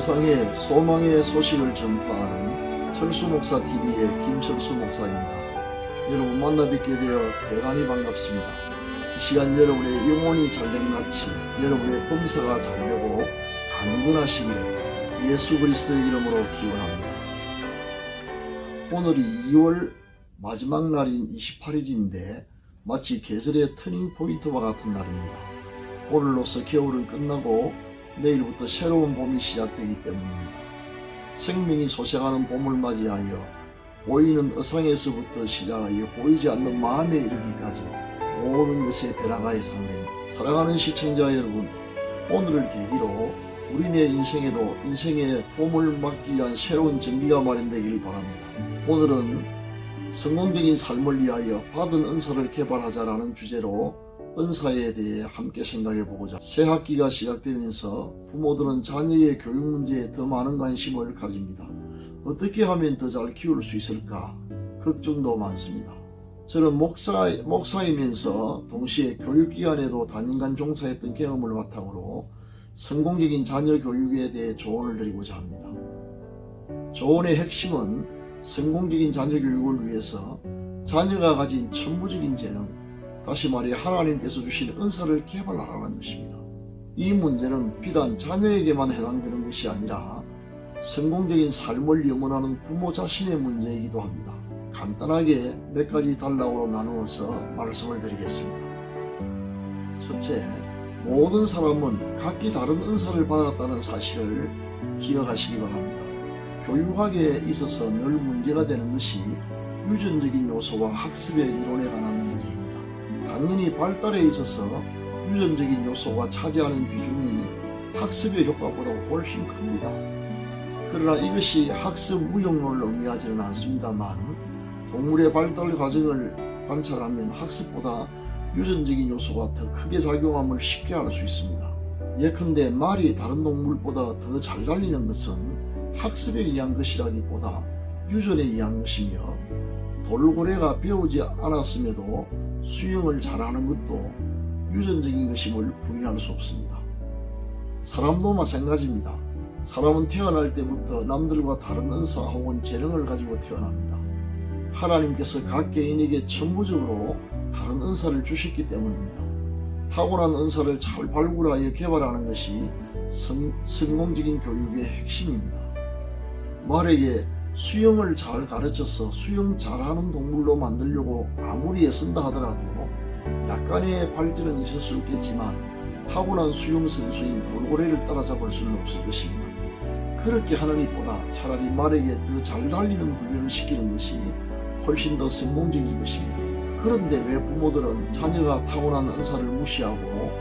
세상에 소망의 소식을 전파하는 철수목사TV의 김철수 목사입니다. 여러분 만나 뵙게 되어 대단히 반갑습니다. 이 시간 여러분의 영혼이 잘됨같이 여러분의 범사가 잘되고 강건하시기를 예수 그리스도의 이름으로 기원합니다. 오늘이 2월 마지막 날인 28일인데 마치 계절의 터닝포인트와 같은 날입니다. 오늘로서 겨울은 끝나고 내일부터 새로운 봄이 시작되기 때문입니다. 생명이 솟아가는 봄을 맞이하여 보이는 의상에서부터 시작하여 보이지 않는 마음에 이르기까지 모든 것의 변화가 예상됩니다. 사랑하는 시청자 여러분, 오늘을 계기로 우리네 인생에도 인생의 봄을 맞기 위한 새로운 전기가 마련되기를 바랍니다. 오늘은 성공적인 삶을 위하여 받은 은사를 개발하자라는 주제로 은사에 대해 함께 생각해보고자. 새 학기가 시작되면서 부모들은 자녀의 교육 문제에 더 많은 관심을 가집니다. 어떻게 하면 더 잘 키울 수 있을까 걱정도 많습니다. 저는 목사이면서 동시에 교육기관에도 단연간 종사했던 경험을 바탕으로 성공적인 자녀 교육에 대해 조언을 드리고자 합니다. 조언의 핵심은 성공적인 자녀 교육을 위해서 자녀가 가진 천부적인 재능, 다시 말해 하나님께서 주신 은사를 개발하라는 것입니다. 이 문제는 비단 자녀에게만 해당되는 것이 아니라 성공적인 삶을 염원하는 부모 자신의 문제이기도 합니다. 간단하게 몇 가지 단락으로 나누어서 말씀을 드리겠습니다. 첫째, 모든 사람은 각기 다른 은사를 받았다는 사실을 기억하시기 바랍니다. 교육학에 있어서 늘 문제가 되는 것이 유전적인 요소와 학습의 이론에 관한 문제입니다. 당연히 발달에 있어서 유전적인 요소가 차지하는 비중이 학습의 효과보다 훨씬 큽니다. 그러나 이것이 학습 무용론을 의미하지는 않습니다만 동물의 발달 과정을 관찰하면 학습보다 유전적인 요소가 더 크게 작용함을 쉽게 알 수 있습니다. 예컨대 말이 다른 동물보다 더 잘 달리는 것은 학습에 의한 것이라기보다 유전에 의한 것이며, 돌고래가 배우지 않았음에도 수영을 잘하는 것도 유전적인 것임을 부인할 수 없습니다. 사람도 마찬가지입니다. 사람은 태어날 때부터 남들과 다른 은사 혹은 재능을 가지고 태어납니다. 하나님께서 각 개인에게 천부적으로 다른 은사를 주셨기 때문입니다. 타고난 은사를 잘 발굴하여 개발하는 것이 성공적인 교육의 핵심입니다. 말에게 수영을 잘 가르쳐서 수영 잘하는 동물로 만들려고 아무리 애쓴다 하더라도 약간의 발전은 있을 수 있겠지만 타고난 수영 선수인 돌고래를 따라잡을 수는 없을 것입니다. 그렇게 하는 것보다 차라리 말에게 더 잘 달리는 훈련을 시키는 것이 훨씬 더 성공적인 것입니다. 그런데 왜 부모들은 자녀가 타고난 은사를 무시하고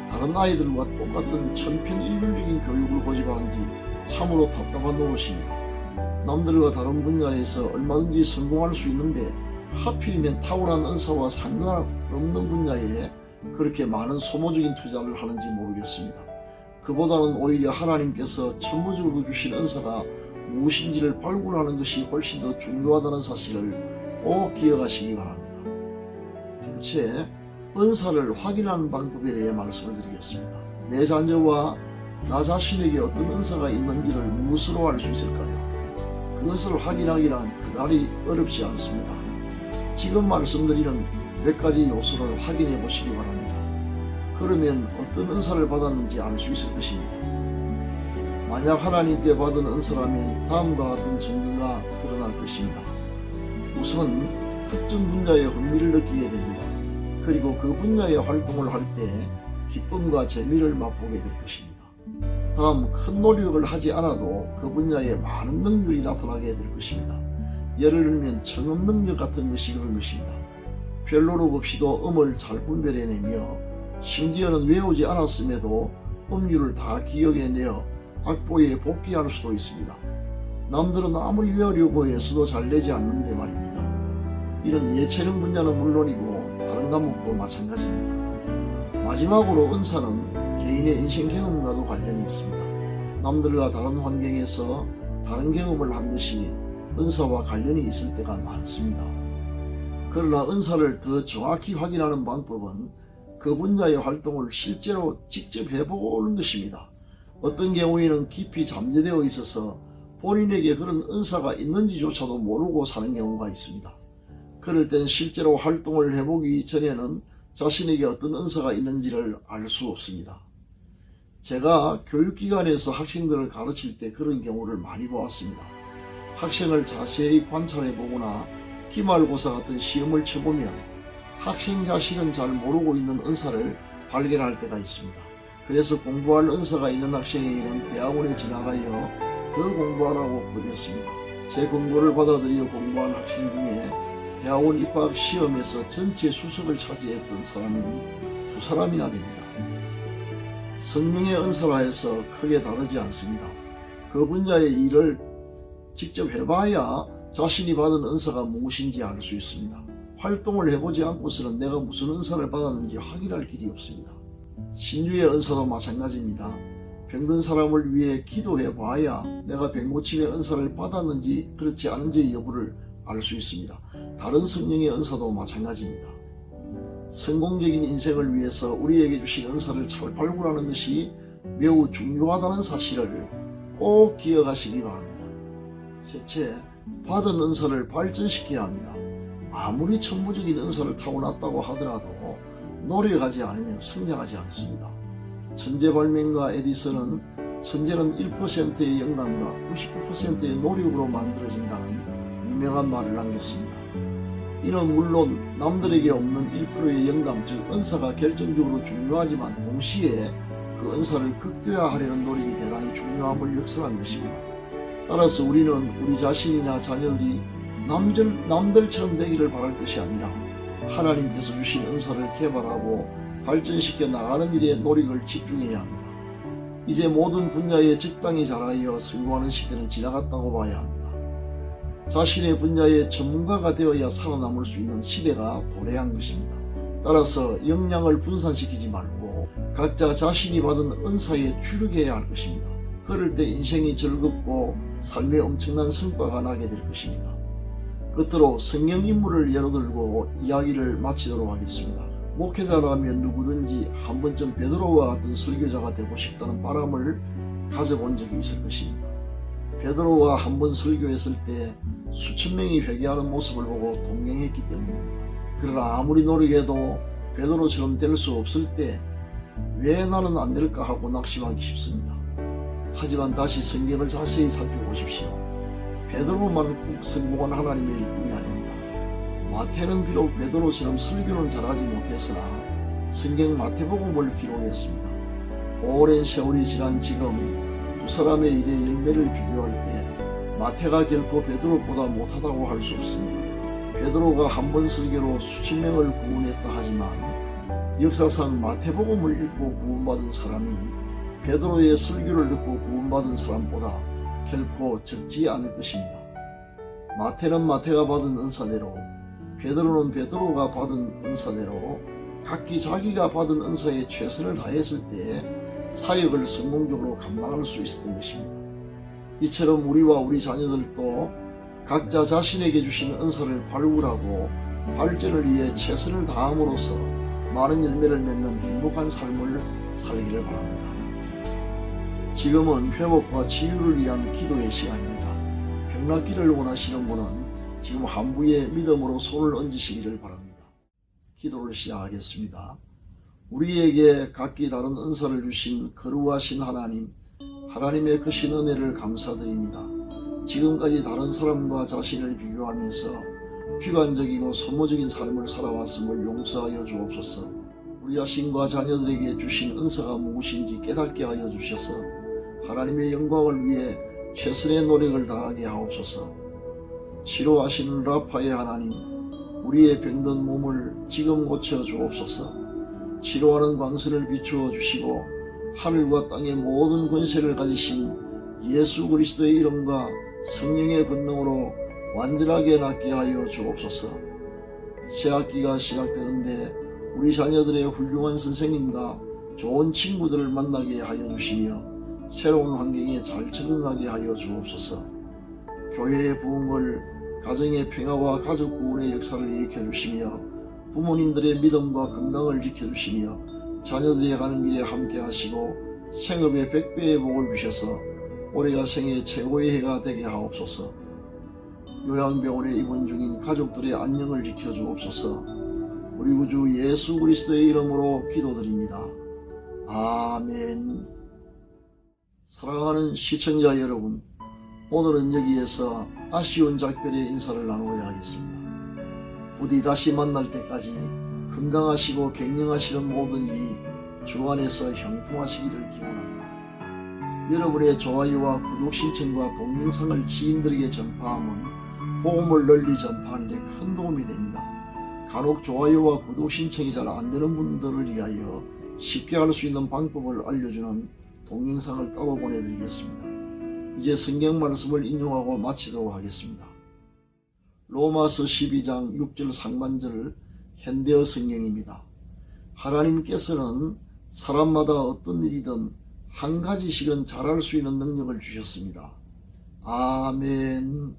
다른 아이들과 똑같은 천편일률적인 교육을 고집하는지 참으로 답답한 노릇입니다. 남들과 다른 분야에서 얼마든지 성공할 수 있는데 하필이면 타고난 은사와 상관없는 분야에 그렇게 많은 소모적인 투자를 하는지 모르겠습니다. 그보다는 오히려 하나님께서 천부적으로 주신 은사가 무엇인지를 발굴하는 것이 훨씬 더 중요하다는 사실을 꼭 기억하시기 바랍니다. 둘째, 은사를 확인하는 방법에 대해 말씀을 드리겠습니다. 내 자녀와 나 자신에게 어떤 은사가 있는지를 무엇으로 알 수 있을까요? 그것을 확인하기란 그다지 어렵지 않습니다. 지금 말씀드리는 몇 가지 요소를 확인해 보시기 바랍니다. 그러면 어떤 은사를 받았는지 알 수 있을 것입니다. 만약 하나님께 받은 은사라면 다음과 같은 증거가 드러날 것입니다. 우선 특정 분야에 흥미를 느끼게 됩니다. 그리고 그 분야의 활동을 할 때 기쁨과 재미를 맛보게 될 것입니다. 다음, 큰 노력을 하지 않아도 그 분야에 많은 능력이 나타나게 될 것입니다. 예를 들면 청음 능력 같은 것이 그런 것입니다. 별 노력 없이도 음을 잘 분별해내며 심지어는 외우지 않았음에도 음률을 다 기억해내어 악보에 복귀할 수도 있습니다. 남들은 아무리 외우려고 애써도 잘 내지 않는데 말입니다. 이런 예체능 분야는 물론이고 다른 과목도 마찬가지입니다. 마지막으로 은사는 개인의 인생 경험과도 관련이 있습니다. 남들과 다른 환경에서 다른 경험을 한 것이 은사와 관련이 있을 때가 많습니다. 그러나 은사를 더 정확히 확인하는 방법은 그 분야의 활동을 실제로 직접 해보고 오는 것입니다. 어떤 경우에는 깊이 잠재되어 있어서 본인에게 그런 은사가 있는지조차도 모르고 사는 경우가 있습니다. 그럴 땐 실제로 활동을 해보기 전에는 자신에게 어떤 은사가 있는지를 알 수 없습니다. 제가 교육기관에서 학생들을 가르칠 때 그런 경우를 많이 보았습니다. 학생을 자세히 관찰해보거나 기말고사 같은 시험을 쳐보면 학생 자신은 잘 모르고 있는 은사를 발견할 때가 있습니다. 그래서 공부할 은사가 있는 학생에게는 대학원에 지나가여 더 공부하라고 보냈습니다. 제 권고를 받아들여 공부한 학생 중에 대학원 입학 시험에서 전체 수석을 차지했던 사람이 2사람이나 됩니다. 성령의 은사라 해서 크게 다르지 않습니다. 그 분야의 일을 직접 해봐야 자신이 받은 은사가 무엇인지 알 수 있습니다. 활동을 해보지 않고서는 내가 무슨 은사를 받았는지 확인할 길이 없습니다. 신유의 은사도 마찬가지입니다. 병든 사람을 위해 기도해 봐야 내가 병고침의 은사를 받았는지 그렇지 않은지 여부를 알 수 있습니다. 다른 성령의 은사도 마찬가지입니다. 성공적인 인생을 위해서 우리에게 주신 은사를 잘 발굴하는 것이 매우 중요하다는 사실을 꼭 기억하시기 바랍니다. 셋째, 받은 은사를 발전시켜야 합니다. 아무리 천부적인 은사를 타고났다고 하더라도 노력하지 않으면 성장하지 않습니다. 천재발명가 에디슨은 천재는 1%의 영감과 99%의 노력으로 만들어진다는 유명한 말을 남겼습니다. 이는 물론 남들에게 없는 1%의 영감, 즉 은사가 결정적으로 중요하지만 동시에 그 은사를 극대화하려는 노력이 대단히 중요함을 역설한 것입니다. 따라서 우리는 우리 자신이나 자녀들이 남들처럼 되기를 바랄 것이 아니라 하나님께서 주신 은사를 개발하고 발전시켜 나가는 일에 노력을 집중해야 합니다. 이제 모든 분야에 적당히 자라여 성공하는 시대는 지나갔다고 봐야 합니다. 자신의 분야의 전문가가 되어야 살아남을 수 있는 시대가 도래한 것입니다. 따라서 역량을 분산시키지 말고 각자 자신이 받은 은사에 주력해야 할 것입니다. 그럴 때 인생이 즐겁고 삶에 엄청난 성과가 나게 될 것입니다. 끝으로 성경 인물을 예로 들고 이야기를 마치도록 하겠습니다. 목회자라면 누구든지 한 번쯤 베드로와 같은 설교자가 되고 싶다는 바람을 가져본 적이 있을 것입니다. 베드로가 한 번 설교했을 때 수천 명이 회개하는 모습을 보고 동경했기 때문입니다. 그러나 아무리 노력해도 베드로처럼 될 수 없을 때 왜 나는 안 될까 하고 낙심하기 쉽습니다. 하지만 다시 성경을 자세히 살펴보십시오. 베드로만 꼭 성공한 하나님의 일꾼이 아닙니다. 마태는 비록 베드로처럼 설교는 잘하지 못했으나 성경 마태복음을 기록했습니다. 오랜 세월이 지난 지금 두 사람의 일의 열매를 비교할 때 마태가 결코 베드로보다 못하다고 할 수 없습니다. 베드로가 한 번 설교로 수천 명을 구원했다 하지만 역사상 마태복음을 읽고 구원받은 사람이 베드로의 설교를 듣고 구원받은 사람보다 결코 적지 않을 것입니다. 마태는 마태가 받은 은사대로, 베드로는 베드로가 받은 은사대로 각기 자기가 받은 은사에 최선을 다했을 때 사역을 성공적으로 감당할 수 있었던 것입니다. 이처럼 우리와 우리 자녀들도 각자 자신에게 주신 은사를 발굴하고 발전을 위해 최선을 다함으로써 많은 열매를 맺는 행복한 삶을 살기를 바랍니다. 지금은 회복과 치유를 위한 기도의 시간입니다. 병낫기를 원하시는 분은 지금 한부에 믿음으로 손을 얹으시기를 바랍니다. 기도를 시작하겠습니다. 우리에게 각기 다른 은사를 주신 거룩하신 하나님, 하나님의 크신 은혜를 감사드립니다. 지금까지 다른 사람과 자신을 비교하면서 비관적이고 소모적인 삶을 살아왔음을 용서하여 주옵소서. 우리 자신과 자녀들에게 주신 은사가 무엇인지 깨닫게 하여 주셔서 하나님의 영광을 위해 최선의 노력을 다하게 하옵소서. 치료하시는 라파의 하나님, 우리의 병든 몸을 지금 고쳐 주옵소서. 치료하는 광선을 비추어 주시고 하늘과 땅의 모든 권세를 가지신 예수 그리스도의 이름과 성령의 권능으로 완전하게 낫게 하여 주옵소서. 새학기가 시작되는데 우리 자녀들의 훌륭한 선생님과 좋은 친구들을 만나게 하여 주시며 새로운 환경에 잘 적응하게 하여 주옵소서. 교회의 부흥을, 가정의 평화와 가족 구원의 역사를 일으켜 주시며 부모님들의 믿음과 건강을 지켜주시며 자녀들이 가는 길에 함께 하시고 생업에 100배의 복을 주셔서 올해가 생애 최고의 해가 되게 하옵소서. 요양병원에 입원 중인 가족들의 안녕을 지켜주옵소서. 우리 구주 예수 그리스도의 이름으로 기도드립니다. 아멘. 사랑하는 시청자 여러분, 오늘은 여기에서 아쉬운 작별의 인사를 나누어야 하겠습니다. 부디 다시 만날 때까지 건강하시고 갱년하시는 모든 이 주 안에서 형통하시기를 기원합니다. 여러분의 좋아요와 구독 신청과 동영상을 지인들에게 전파하면 복음을 널리 전파하는 데 큰 도움이 됩니다. 간혹 좋아요와 구독 신청이 잘 안되는 분들을 위하여 쉽게 할 수 있는 방법을 알려주는 동영상을 따로 보내드리겠습니다. 이제 성경 말씀을 인용하고 마치도록 하겠습니다. 로마서 12장 6절 상반절 현대어 성경입니다. 하나님께서는 사람마다 어떤 일이든 한 가지씩은 잘할 수 있는 능력을 주셨습니다. 아멘.